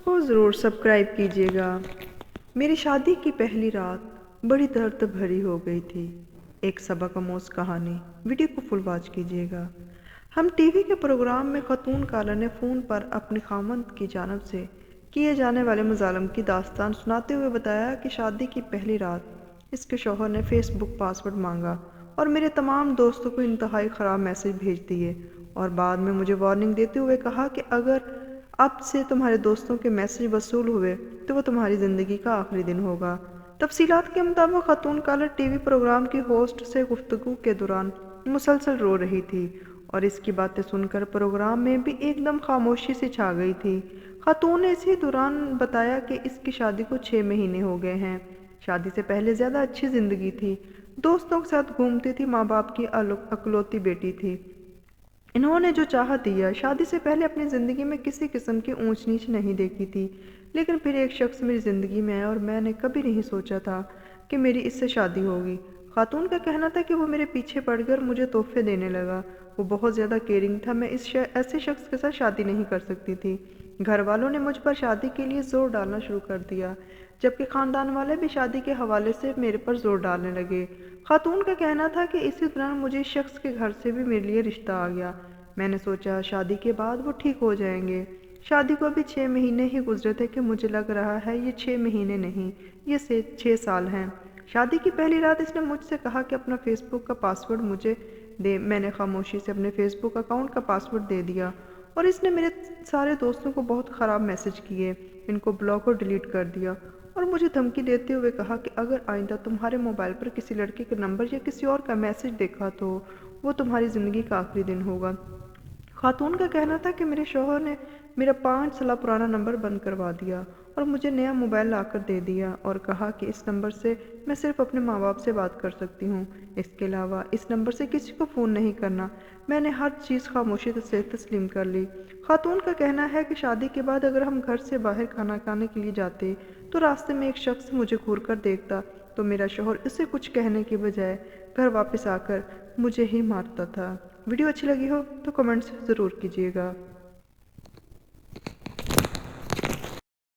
को ज़रूर सब्सक्राइब कीजिएगा। मेरी शादी की पहली रात बड़ी दर्द भरी हो गई थी। एक सबक आमोज़ कहानी। वीडियो को फुल वॉच कीजिएगा। हम टीवी के प्रोग्राम में खातून काला ने फ़ोन पर अपने खामंद की जानिब से किए जाने वाले मुज़ालम की दास्तान सुनाते हुए बताया कि शादी की पहली रात इसके शौहर ने फेसबुक पासवर्ड मांगा और मेरे तमाम दोस्तों को इंतहाई ख़राब मैसेज भेज दिए और बाद में मुझे वार्निंग देते हुए कहा कि अगर अब से तुम्हारे दोस्तों के मैसेज वसूल हुए तो वो तुम्हारी ज़िंदगी का आखिरी दिन होगा। तफसीलात के मुताबिक खातून काला टीवी प्रोग्राम की होस्ट से गुफ्तगू के दौरान मुसलसल रो रही थी और इसकी बातें सुनकर प्रोग्राम में भी एकदम खामोशी से छा गई थी। खातून ने इसी दौरान बताया कि इसकी शादी को 6 महीने हो गए हैं। शादी से पहले ज़्यादा अच्छी ज़िंदगी थी, दोस्तों के साथ घूमती थी, माँ बाप की अकलौती बेटी थी। इन्होंने जो चाहा दिया। शादी से पहले अपनी ज़िंदगी में किसी किस्म की ऊंच नीच नहीं देखी थी, लेकिन फिर एक शख्स मेरी ज़िंदगी में आया और मैंने कभी नहीं सोचा था कि मेरी इससे शादी होगी। खातून का कहना था कि वो मेरे पीछे पड़कर मुझे तोहफे देने लगा। वो बहुत ज़्यादा केयरिंग था। मैं ऐसे शख्स के साथ शादी नहीं कर सकती थी। घर वालों ने मुझ पर शादी के लिए ज़ोर डालना शुरू कर दिया, जबकि ख़ानदान वाले भी शादी के हवाले से मेरे पर ज़ोर डालने लगे। खातून का कहना था कि इसी दौरान मुझे इस शख्स के घर से भी मेरे लिए रिश्ता आ गया। मैंने सोचा शादी के बाद वो ठीक हो जाएंगे। शादी को अभी 6 महीने ही गुजरे थे कि मुझे लग रहा है ये 6 महीने नहीं, ये 6 साल हैं। शादी की पहली रात इसने मुझसे कहा कि अपना फेसबुक का पासवर्ड मुझे दे। मैंने खामोशी से अपने फेसबुक अकाउंट का पासवर्ड दे दिया और इसने मेरे सारे दोस्तों को बहुत ख़राब मैसेज किए, इनको ब्लॉक और डिलीट कर दिया और मुझे धमकी देते हुए कहा कि अगर आइंदा तुम्हारे मोबाइल पर किसी लड़के के नंबर या किसी और का मैसेज देखा तो वो तुम्हारी ज़िंदगी का आखिरी दिन होगा। खातून का कहना था कि मेरे शौहर ने मेरा 5 साल पुराना नंबर बंद करवा दिया और मुझे नया मोबाइल लाकर दे दिया और कहा कि इस नंबर से मैं सिर्फ अपने माँ बाप से बात कर सकती हूँ, इसके अलावा इस नंबर से किसी को फ़ोन नहीं करना। मैंने हर चीज़ खामोशी से तस्लीम कर ली। खातून का कहना है कि शादी के बाद अगर हम घर से बाहर खाना खाने के लिए जाते तो रास्ते में एक शख्स मुझे घूर कर देखता तो मेरा शौहर इसे कुछ कहने के बजाय घर वापस आकर मुझे ही मारता था। वीडियो अच्छी लगी हो तो कमेंट्स ज़रूर कीजिएगा।